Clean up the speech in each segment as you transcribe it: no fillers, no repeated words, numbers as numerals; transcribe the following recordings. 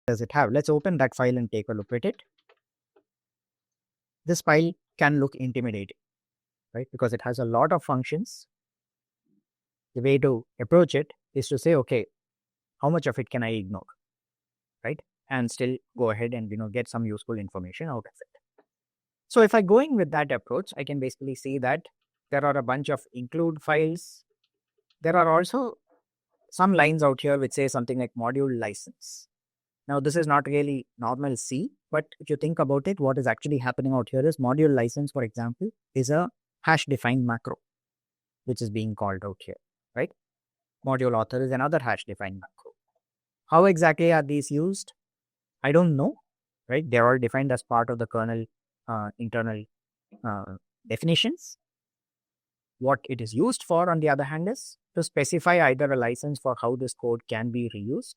does it have? Let's open that file and take a look at it. This file can look intimidating, right? Because it has a lot of functions. The way to approach it is to say, okay, how much of it can I ignore, right? And still go ahead and, get some useful information out of it. So if I go in with that approach, I can basically see that there are a bunch of include files. There are also some lines out here which say something like module license. Now, this is not really normal C, but if you think about it, what is actually happening out here is module license, for example, is a hash defined macro, which is being called out here, right? Module author is another hash defined macro. How exactly are these used? I don't know, right? They're all defined as part of the kernel internal definitions. What it is used for, on the other hand, is to specify either a license for how this code can be reused.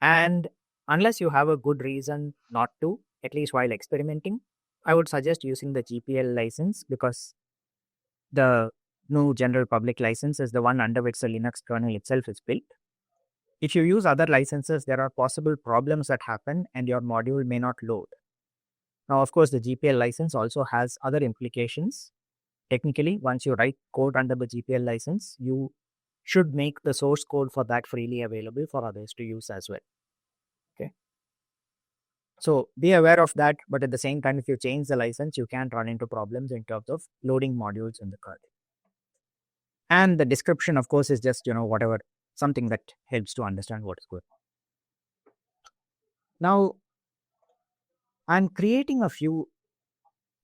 And unless you have a good reason not to, at least while experimenting, I would suggest using the GPL license, because the GNU general public license is the one under which the Linux kernel itself is built. If you use other licenses, there are possible problems that happen and your module may not load. Now, of course, the GPL license also has other implications. Technically, once you write code under the GPL license, you should make the source code for that freely available for others to use as well. Okay. So be aware of that, but at the same time, if you change the license, you can run into problems in terms of loading modules in the kernel. And the description, of course, is just, whatever, something that helps to understand what is going on. Now, I'm creating a few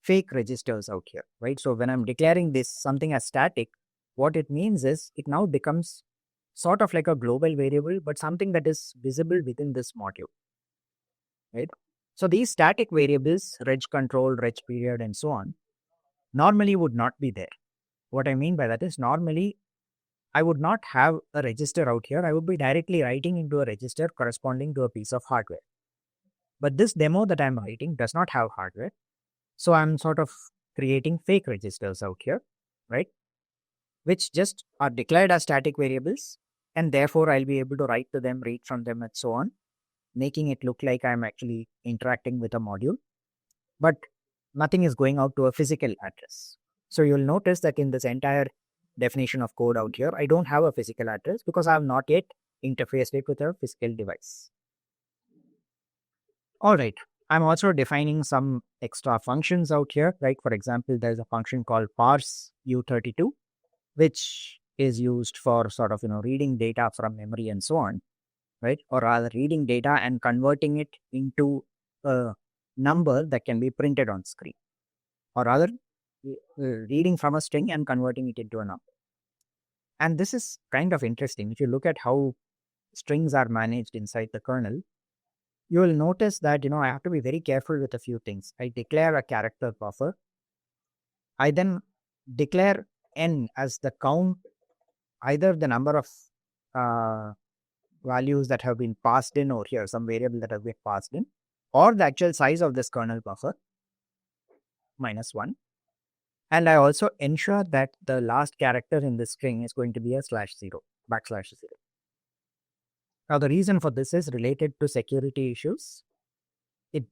fake registers out here, right? So when I'm declaring this something as static, what it means is it now becomes sort of like a global variable, but something that is visible within this module, right? So these static variables, reg control, reg period, and so on, normally would not be there. What I mean by that is normally I would not have a register out here. I would be directly writing into a register corresponding to a piece of hardware. But this demo that I'm writing does not have hardware. So I'm sort of creating fake registers out here, right? Which just are declared as static variables. And therefore, I'll be able to write to them, read from them, and so on, making it look like I'm actually interacting with a module. But nothing is going out to a physical address. So you'll notice that in this entire definition of code out here, I don't have a physical address because I have not yet interfaced it with a physical device. All right. I'm also defining some extra functions out here, right? For example, there's a function called parse U32, which is used for sort of, reading data from memory and so on, right? Or rather reading data and converting it into a number that can be printed on screen, or rather reading from a string and converting it into a number. And this is kind of interesting. If you look at how strings are managed inside the kernel, you will notice that, I have to be very careful with a few things. I declare a character buffer. I then declare n as the count, either the number of values that have been passed in over here, some variable that have been passed in, or the actual size of this kernel buffer, -1. And I also ensure that the last character in this string is going to be a /0, \0. Now, the reason for this is related to security issues.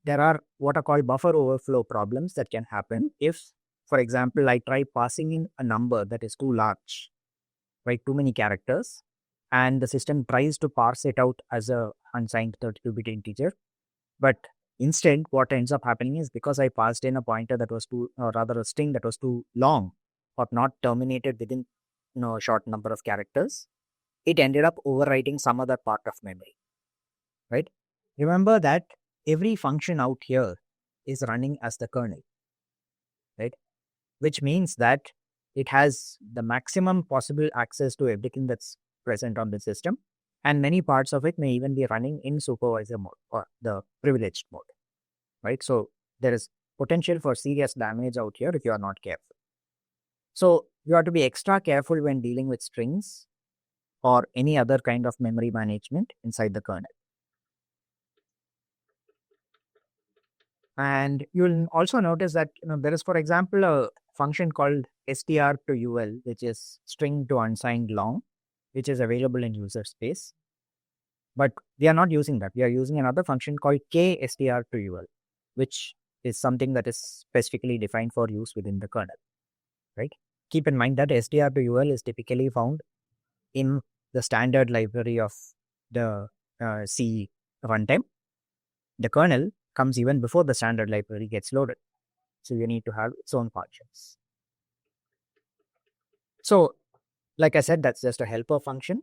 There are what are called buffer overflow problems that can happen if, for example, I try passing in a number that is too large, right? Too many characters, and the system tries to parse it out as a unsigned 32-bit integer. But instead, what ends up happening is because I passed in a pointer that was or rather a string that was too long or not terminated within, a short number of characters, it ended up overwriting some other part of memory, right? Remember that every function out here is running as the kernel, right? Which means that it has the maximum possible access to everything that's present on the system. And many parts of it may even be running in supervisor mode or the privileged mode, right? So there is potential for serious damage out here if you are not careful. So you have to be extra careful when dealing with strings or any other kind of memory management inside the kernel. And you'll also notice that there is, for example, a function called str to ul, which is string to unsigned long, which is available in user space. But we are not using that. We are using another function called kstr2ul, which is something that is specifically defined for use within the kernel, right? Keep in mind that str2ul is typically found in the standard library of the C runtime. The kernel comes even before the standard library gets loaded. So you need to have its own functions. So, like I said, that's just a helper function.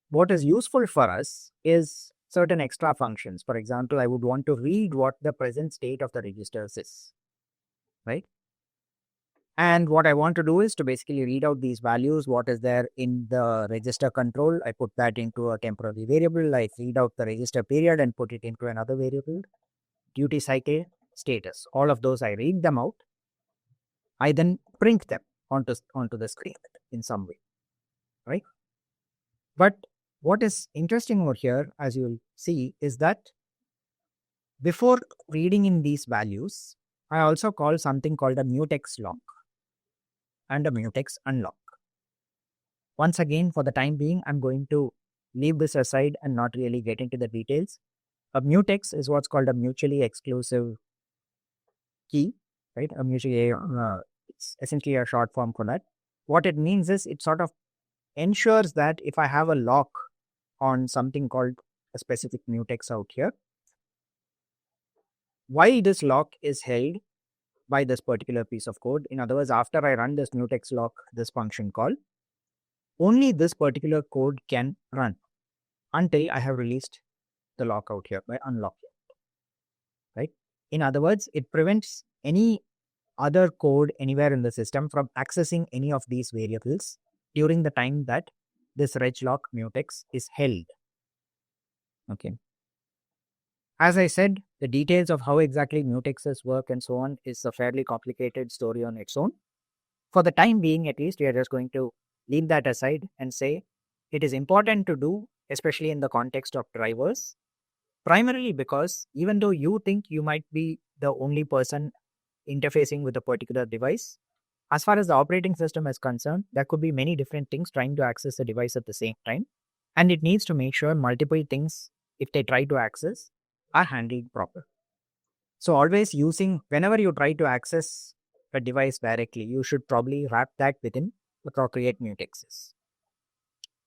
What is useful for us is certain extra functions. For example, I would want to read what the present state of the registers is, right? And what I want to do is to basically read out these values, what is there in the register control. I put that into a temporary variable. I read out the register period and put it into another variable. Duty cycle, status, all of those I read them out. I then print them onto the screen in some way, right? But what is interesting over here, as you'll see, is that before reading in these values, I also call something called a mutex lock and a mutex unlock. Once again, for the time being, I'm going to leave this aside and not really get into the details. A mutex is what's called a mutually exclusive key, right? A mutually, it's essentially a short form for that. What it means is it sort of ensures that if I have a lock on something called a specific mutex out here, while this lock is held by this particular piece of code, in other words, after I run this mutex lock, this function call, only this particular code can run until I have released the lock out here by unlocking, right? In other words, it prevents any other code anywhere in the system from accessing any of these variables during the time that this reglock mutex is held. Okay. As I said, the details of how exactly mutexes work and so on is a fairly complicated story on its own. For the time being, at least, we are just going to leave that aside and say it is important to do, especially in the context of drivers, primarily because even though you think you might be the only person interfacing with a particular device, as far as the operating system is concerned, there could be many different things trying to access the device at the same time. And it needs to make sure multiple things, if they try to access, are handled proper. So always whenever you try to access a device directly, you should probably wrap that within appropriate mutexes.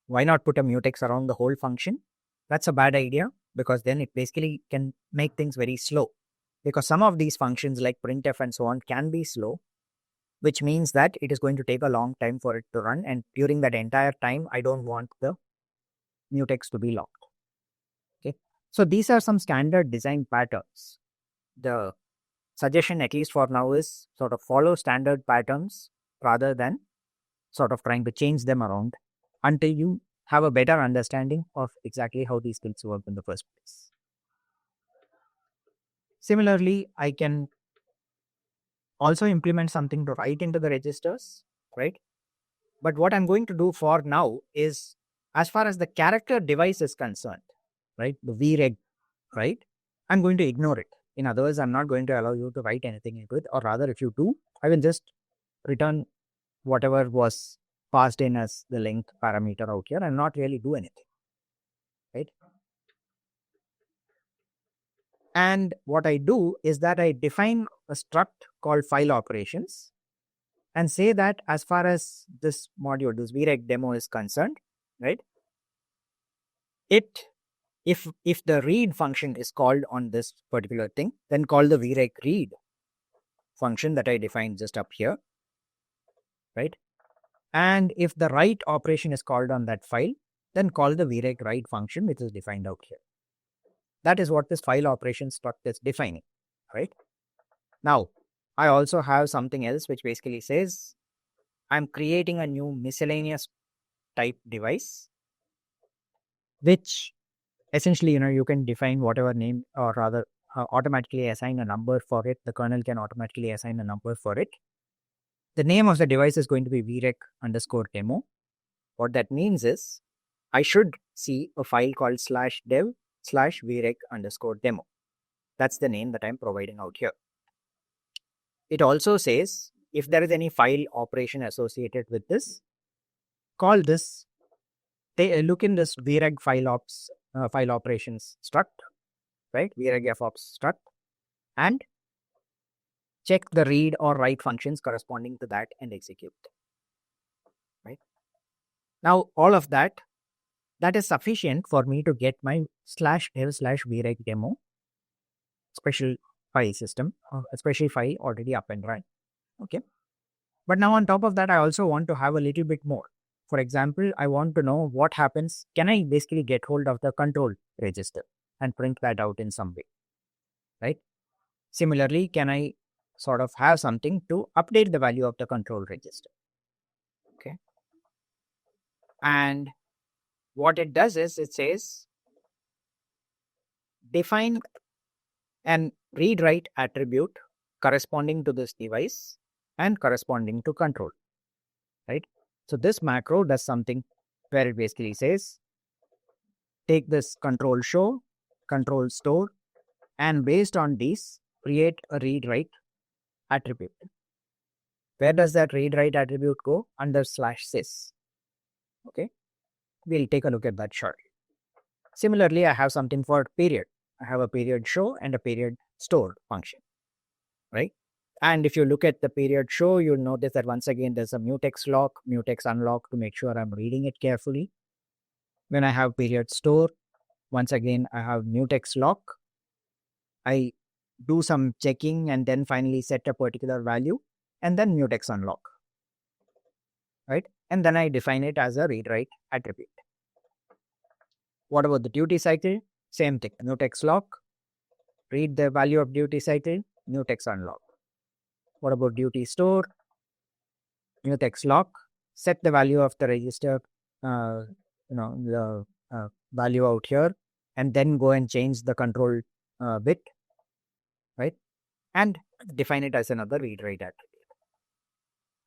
Why not put a mutex around the whole function? That's a bad idea because then it basically can make things very slow. Because some of these functions like printf and so on can be slow, which means that it is going to take a long time for it to run. And during that entire time, I don't want the mutex to be locked. Okay. So these are some standard design patterns. The suggestion, at least for now, is sort of follow standard patterns rather than sort of trying to change them around until you have a better understanding of exactly how these things work in the first place. Similarly, I can also implement something to write into the registers, right? But what I'm going to do for now is, as far as the character device is concerned, right, the vreg, right, I'm going to ignore it. In other words, I'm not going to allow you to write anything into it, or rather, if you do, I will just return whatever was passed in as the length parameter out here and not really do anything, right? And what I do is that I define a struct called file operations and say that as far as this module, this vreg demo is concerned, right, if the read function is called on this particular thing, then call the vreg read function that I defined just up here, right? And if the write operation is called on that file, then call the vreg write function, which is defined out here. That is what this file operation struct is defining, right? Now, I also have something else which basically says I'm creating a new miscellaneous type device, which essentially, you can define whatever name, or rather automatically assign a number for it. The kernel can automatically assign a number for it. The name of the device is going to be vreg_demo. What that means is I should see a file called /dev/vreg_demo. That's the name that I'm providing out here. It also says if there is any file operation associated with this, call this, look in this vreg file ops file operations struct, right? VREG fops struct, and check the read or write functions corresponding to that and execute, right? Now, all of that is sufficient for me to get my /dev/vreg demo special file system, a special file already up and running. Okay. But now on top of that, I also want to have a little bit more. For example, I want to know what happens. Can I basically get hold of the control register and print that out in some way, right? Similarly, can I sort of have something to update the value of the control register? Okay. And what it does is it says define an read-write attribute corresponding to this device and corresponding to control, right? So this macro does something where it basically says take this control show, control store, and based on these create a read-write attribute. Where does that read-write attribute go? Under /sys. Okay, we'll take a look at that shortly. Similarly, I have something for period. I have a period show and a period store function, right? And if you look at the period show, you'll notice that once again, there's a mutex lock, mutex unlock to make sure I'm reading it carefully. When I have period store, once again, I have mutex lock. I do some checking and then finally set a particular value and then mutex unlock, right? And then I define it as a read-write attribute. What about the duty cycle? Same thing, mutex lock, read the value of duty cycle, mutex unlock. What about duty store? Mutex lock, set the value of the register, the value out here, and then go and change the control bit, right? And define it as another read-write attribute.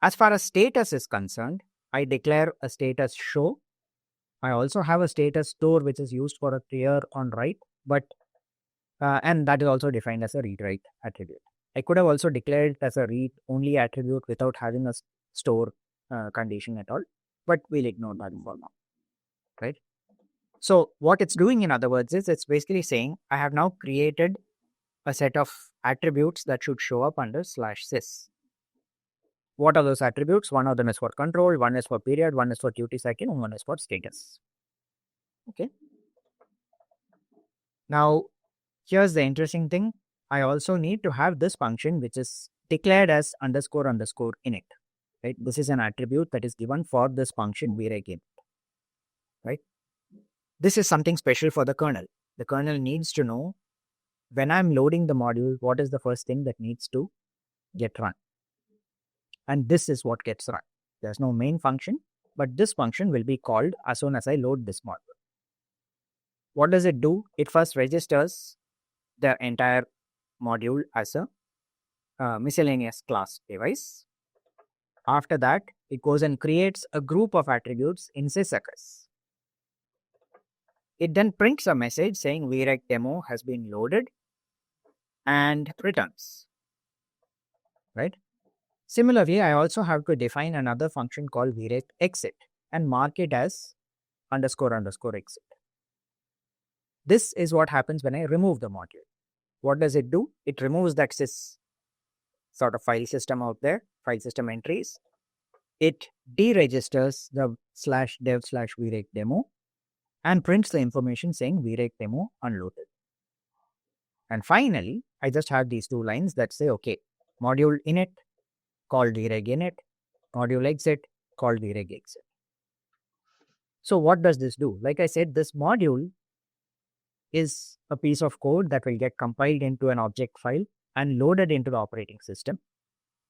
As far as status is concerned, I declare a status show. I also have a status store which is used for a clear on write, but and that is also defined as a read-write attribute. I could have also declared it as a read-only attribute without having a store condition at all, but we'll ignore that for now, right? So what it's doing, in other words, is it's basically saying I have now created a set of attributes that should show up under /sys. What are those attributes? One of them is for control, one is for period, one is for duty cycle, and one is for status. Okay. Now, here's the interesting thing. I also need to have this function which is declared as __init. Right? This is an attribute that is given for this function VREG. Right? This is something special for the kernel. The kernel needs to know when I'm loading the module, what is the first thing that needs to get run. And this is what gets run. There's no main function, but this function will be called as soon as I load this module. What does it do? It first registers the entire module as a miscellaneous class device. After that, it goes and creates a group of attributes in sysaccess. It then prints a message saying VREG demo has been loaded and returns, right? Similarly, I also have to define another function called VREG exit and mark it as __exit. This is what happens when I remove the module. What does it do? It removes that sys sort of file system out there, file system entries. It deregisters the /dev/vreg demo and prints the information saying VREG demo unloaded. And finally, I just have these two lines that say, okay, module init called VREG init, module exit called VREG exit. So what does this do? Like I said, this module is a piece of code that will get compiled into an object file and loaded into the operating system.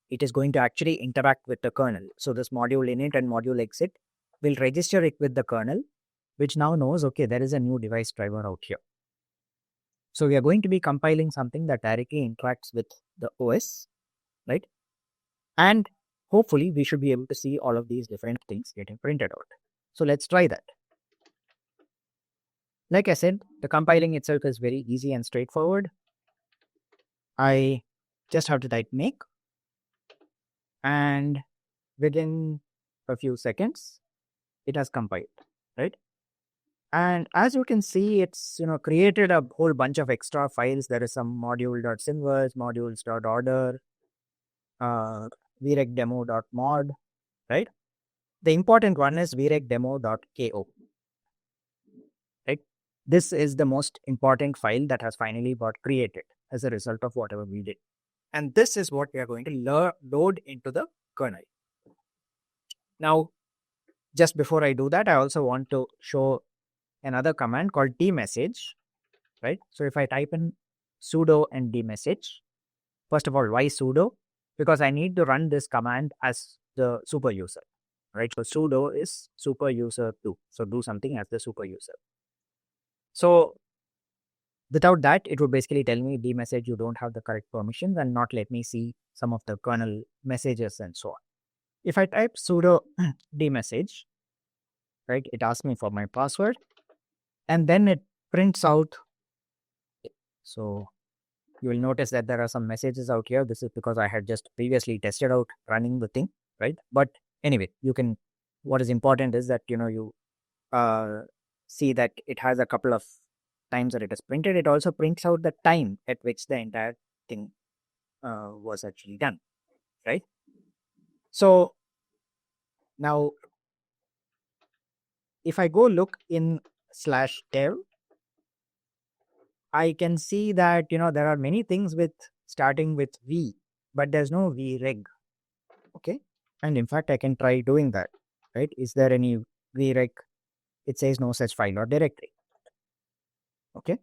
It is going to actually interact with the kernel. So this module init and module exit will register it with the kernel, which now knows, okay, there is a new device driver out here. So we are going to be compiling something that directly interacts with the OS, right? And hopefully we should be able to see all of these different things getting printed out. So let's try that. Like I said, the compiling itself is very easy and straightforward. I just have to type make, and within a few seconds, it has compiled, right? And as you can see, it's created a whole bunch of extra files. There is some module.symbols, modules.order, vrecdemo.mod, right? The important one is vrecdemo.ko, right? This is the most important file that has finally got created as a result of whatever we did. And this is what we are going to load into the kernel. Now, just before I do that, I also want to show another command called dmessage, right? So if I type in sudo and dmessage, first of all, why sudo? Because I need to run this command as the super user, right? So sudo is super user 2. So do something as the super user. So without that, it would basically tell me dmessage, you don't have the correct permissions and not let me see some of the kernel messages and so on. If I type sudo dmessage, right, it asks me for my password and then it prints out. So you will notice that there are some messages out here. This is because I had just previously tested out running the thing, right? But anyway, what is important is that, you see that it has a couple of times that it is printed. It also prints out the time at which the entire thing was actually done, right? So now if I go look in /dev, I can see that, there are many things starting with V, but there's no vreg. Okay. And in fact, I can try doing that, right? Is there any vreg? It says no such file or directory. Okay.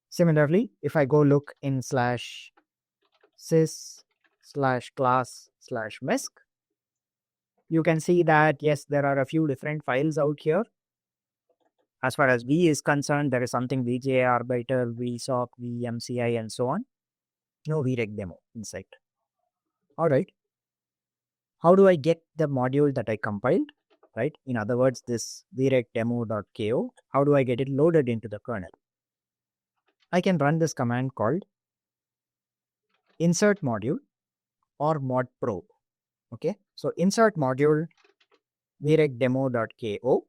Similarly, if I go look in /sys/class/mesc, you can see that, yes, there are a few different files out here. As far as V is concerned, there is something vjarbiter, vsock, vmci, and so on. No vreg demo inside. All right. How do I get the module that I compiled, right? In other words, this vrecdemo.ko, how do I get it loaded into the kernel? I can run this command called insert module or mod probe. Okay, so insert module vrecdemo.ko.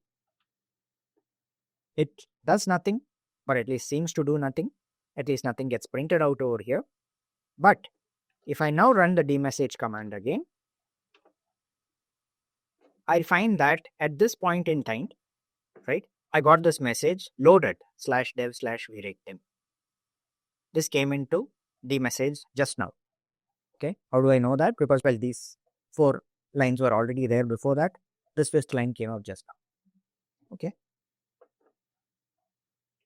It does nothing, but at least seems to do nothing. At least nothing gets printed out over here. But if I now run the dmessage command again, I find that at this point in time, right, I got this message loaded /dev/vrecdemo. This came into dmessage just now. Okay, how do I know that? Because, well, these 4 lines were already there before that. This 5th line came out just now. Okay.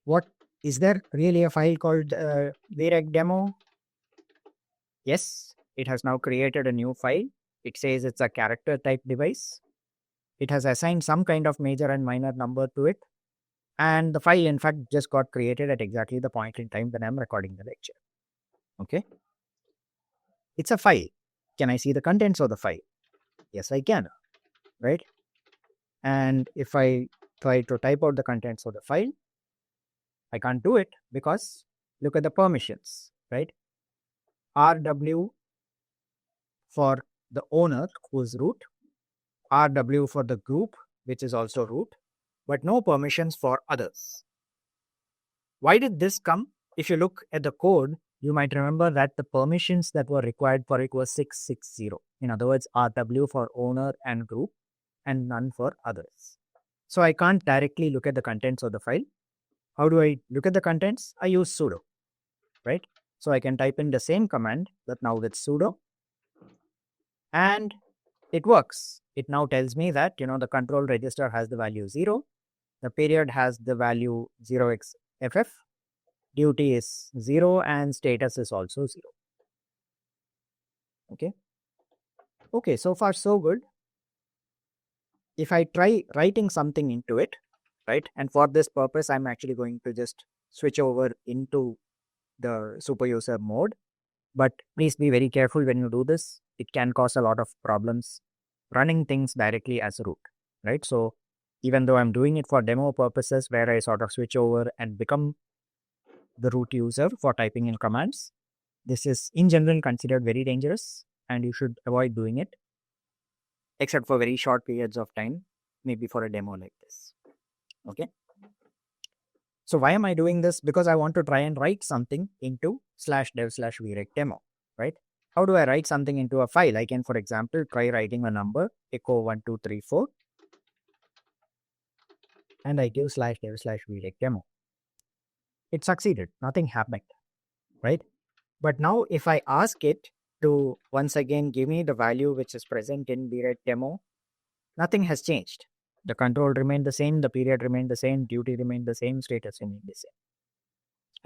What is there really a file called vrecdemo? Yes, it has now created a new file. It says it's a character type device. It has assigned some kind of major and minor number to it. And the file, in fact, just got created at exactly the point in time when I'm recording the lecture. Okay. It's a file. Can I see the contents of the file? Yes, I can. Right. And if I try to type out the contents of the file, I can't do it because look at the permissions, right? RW for the owner, who is root, RW for the group, which is also root, but no permissions for others. Why did this come? If you look at the code, you might remember that the permissions that were required for it was 660. In other words, RW for owner and group and none for others. So I can't directly look at the contents of the file. How do I look at the contents? I use sudo, right? So I can type in the same command, but now with sudo, and it works. It now tells me that, the control register has the value 0, the period has the value 0xff, duty is 0, and status is also 0. Okay, so far so good. If I try writing something into it, right, and for this purpose, I'm actually going to just switch over into the super user mode. But please be very careful when you do this. It can cause a lot of problems running things directly as root, right? So even though I'm doing it for demo purposes where I sort of switch over and become the root user for typing in commands, this is in general considered very dangerous and you should avoid doing it, except for very short periods of time, maybe for a demo like this. Okay. So why am I doing this? Because I want to try and write something into /dev/vreg demo, right? How do I write something into a file? I can, for example, try writing a number, echo 1234, and I give /dev/vreg demo. It succeeded. Nothing happened, right? But now if I ask it to once again give me the value which is present in vreg demo, nothing has changed. The control remained the same, the period remained the same, duty remained the same, status remained the same.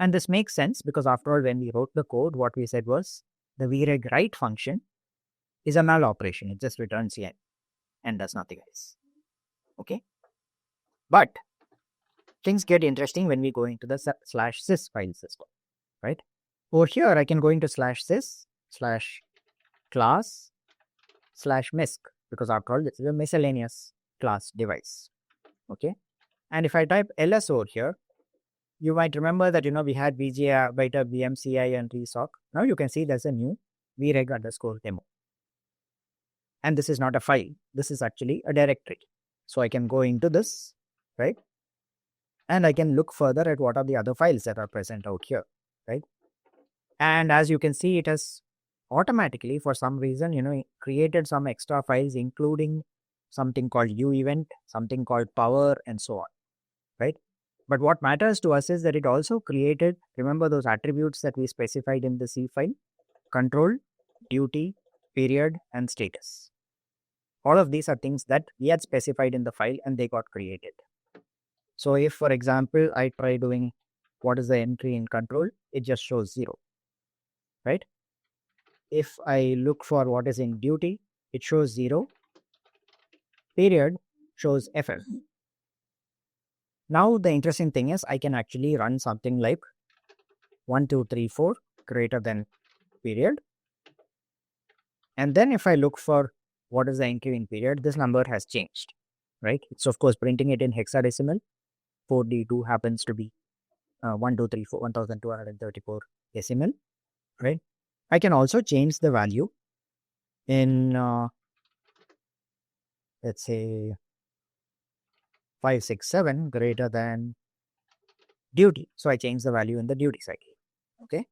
And this makes sense because after all, when we wrote the code, what we said was the vreg write function is a null operation. It just returns n and does nothing else. Okay. But things get interesting when we go into the /sys file system, right? Over here, I can go into /sys/class/misc because after all, this is a miscellaneous class device. Okay. And if I type ls over here, you might remember that, we had VGA, beta, VMCI, and resoc. Now you can see there's a new vreg_demo. And this is not a file. This is actually a directory. So I can go into this, right? And I can look further at what are the other files that are present out here, right? And as you can see, it has automatically, for some reason, created some extra files, including something called uEvent, something called power, and so on, right? But what matters to us is that it also created, remember those attributes that we specified in the C file? Control, duty, period, and status. All of these are things that we had specified in the file and they got created. So if, for example, I try doing what is the entry in control, it just shows 0, right? If I look for what is in duty, it shows 0. Period shows FF. Now the interesting thing is I can actually run something like 1234 greater than period. And then if I look for what is the entry in period, this number has changed, right? It's of course printing it in hexadecimal. 4D2 happens to be 1234 decimal, right? I can also change the value in, let's say, 567 greater than duty. So I change the value in the duty cycle. Okay.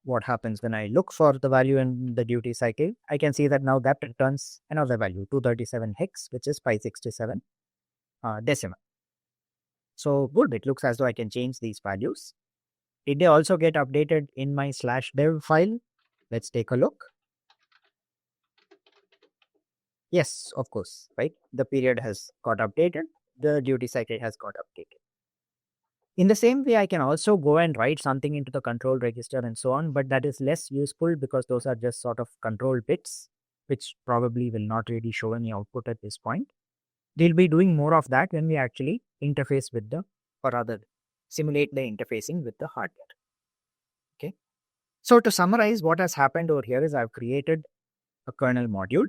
What happens when I look for the value in the duty cycle? I can see that now that returns another value, 237 hex, which is 567 decimal. So good, it looks as though I can change these values. Did they also get updated in my /dev file? Let's take a look. Yes, of course, right? The period has got updated. The duty cycle has got updated. In the same way, I can also go and write something into the control register and so on, but that is less useful because those are just sort of control bits, which probably will not really show any output at this point. They'll be doing more of that when we actually interface with or rather simulate the interfacing with the hardware. Okay. So to summarize, what has happened over here is I've created a kernel module,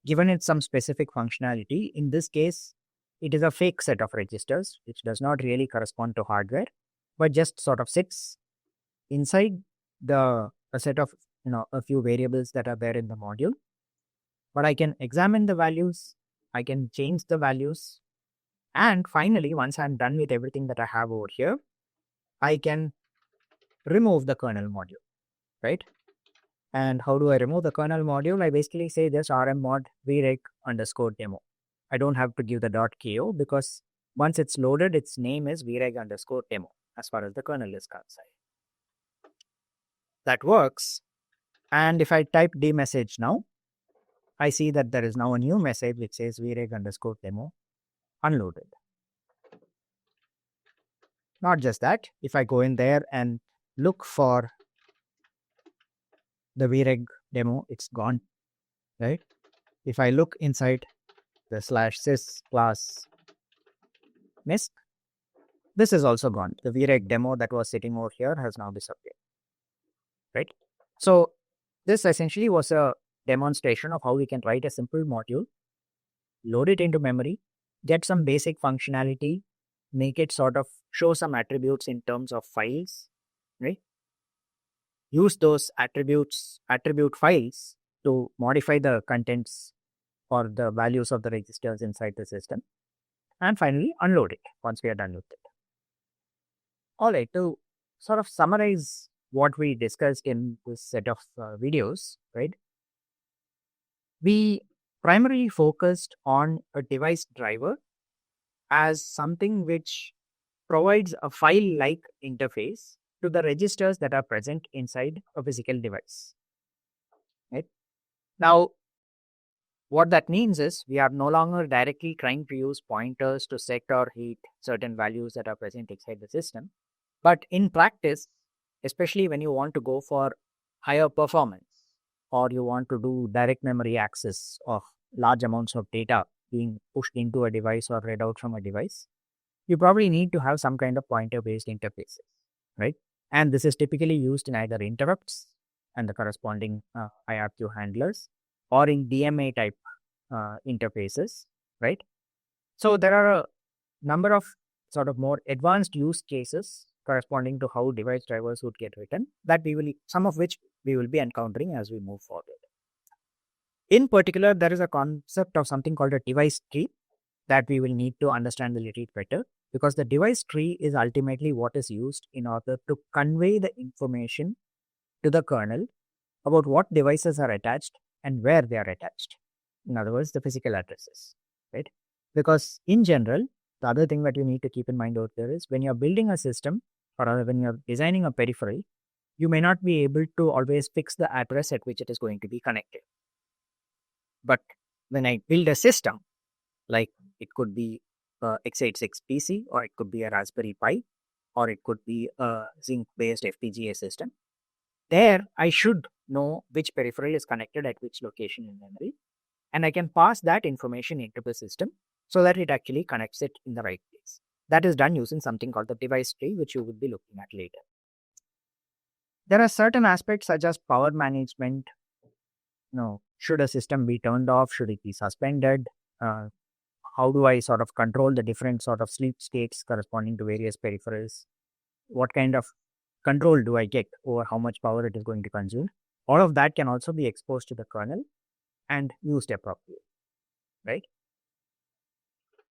given it some specific functionality. In this case, it is a fake set of registers, which does not really correspond to hardware, but just sort of sits inside a set of, a few variables that are there in the module. But I can examine the values, I can change the values, and finally, once I'm done with everything that I have over here, I can remove the kernel module, right? And how do I remove the kernel module? I basically say this rmmod vreg_demo. I don't have to give the .ko because once it's loaded, its name is vreg_demo as far as the kernel is concerned. That works. And if I type dmessage now, I see that there is now a new message which says vreg_demo unloaded. Not just that, if I go in there and look for the vreg demo, it's gone, right? If I look inside the /sys class misc, this is also gone. The vreg demo that was sitting over here has now disappeared, right? So this essentially was a demonstration of how we can write a simple module, load it into memory, get some basic functionality, make it sort of show some attributes in terms of files, right? Use those attribute files to modify the contents or the values of the registers inside the system. and finally unload it once we are done with it. All right, to sort of summarize what we discussed in this set of videos, right? We primarily focused on a device driver as something which provides a file-like interface to the registers that are present inside a physical device. Right? Now, what that means is we are no longer directly trying to use pointers to set or hit certain values that are present inside the system. But in practice, especially when you want to go for higher performance or you want to do direct memory access of large amounts of data being pushed into a device or read out from a device, you probably need to have some kind of pointer-based interfaces, right? And this is typically used in either interrupts and the corresponding IRQ handlers or in DMA type interfaces, right? So there are a number of sort of more advanced use cases corresponding to how device drivers would get written that some of which we will be encountering as we move forward. In particular, there is a concept of something called a device tree that we will need to understand a little better, because the device tree is ultimately what is used in order to convey the information to the kernel about what devices are attached and where they are attached. In other words, the physical addresses, right? Because in general, the other thing that you need to keep in mind out there is when you're building a system or when you're designing a peripheral, you may not be able to always fix the address at which it is going to be connected. But when I build a system, like it could be a x86 PC, or it could be a Raspberry Pi, or it could be a Zinc-based FPGA system, there I should know which peripheral is connected at which location in memory, and I can pass that information into the system so that it actually connects it in the right place. That is done using something called the device tree, which you will be looking at later. There are certain aspects such as power management. Should a system be turned off? Should it be suspended? How do I sort of control the different sort of sleep states corresponding to various peripherals? What kind of control do I get over how much power it is going to consume? All of that can also be exposed to the kernel and used appropriately, right?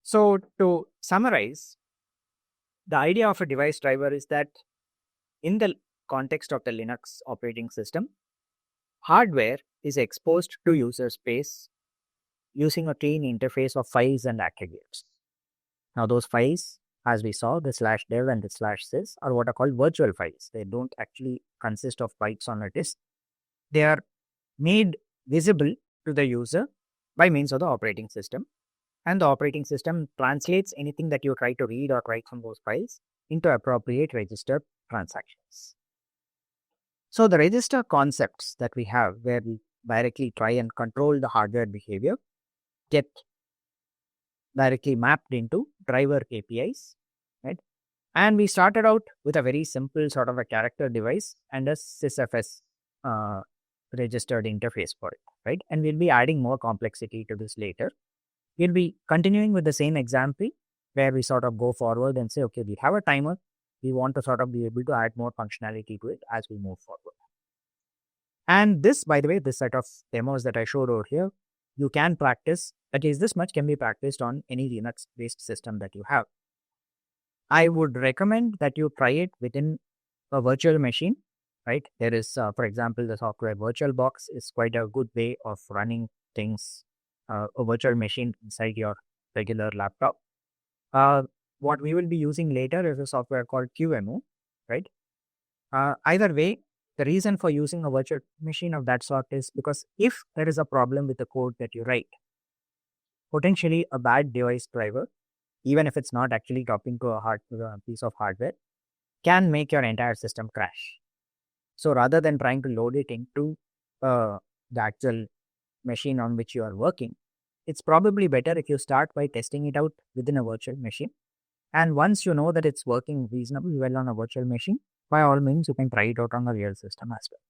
So to summarize, the idea of a device driver is that in the context of the Linux operating system, hardware is exposed to user space using a clean interface of files and aggregates. Now those files, as we saw, the /dev and the /sys are what are called virtual files. They don't actually consist of bytes on a disk. They are made visible to the user by means of the operating system. And the operating system translates anything that you try to read or write from those files into appropriate register transactions. So the register concepts that we have, where we directly try and control the hardware behavior, get directly mapped into driver APIs, right? And we started out with a very simple sort of a character device and a sysfs registered interface for it, right? And we'll be adding more complexity to this later. We'll be continuing with the same example where we sort of go forward and say, okay, we have a timer. We want to sort of be able to add more functionality to it as we move forward. And this, by the way, this set of demos that I showed over here, you can practice, at least this much can be practiced on any Linux-based system that you have. I would recommend that you try it within a virtual machine, right? There is, for example, the software VirtualBox is quite a good way of running things, a virtual machine inside your regular laptop. What we will be using later is a software called QEMU, right? Either way, the reason for using a virtual machine of that sort is because if there is a problem with the code that you write, potentially a bad device driver, even if it's not actually talking to a piece of hardware, can make your entire system crash. So rather than trying to load it into the actual machine on which you are working, it's probably better if you start by testing it out within a virtual machine. And once you know that it's working reasonably well on a virtual machine, by all means, you can try it out on a real system as well.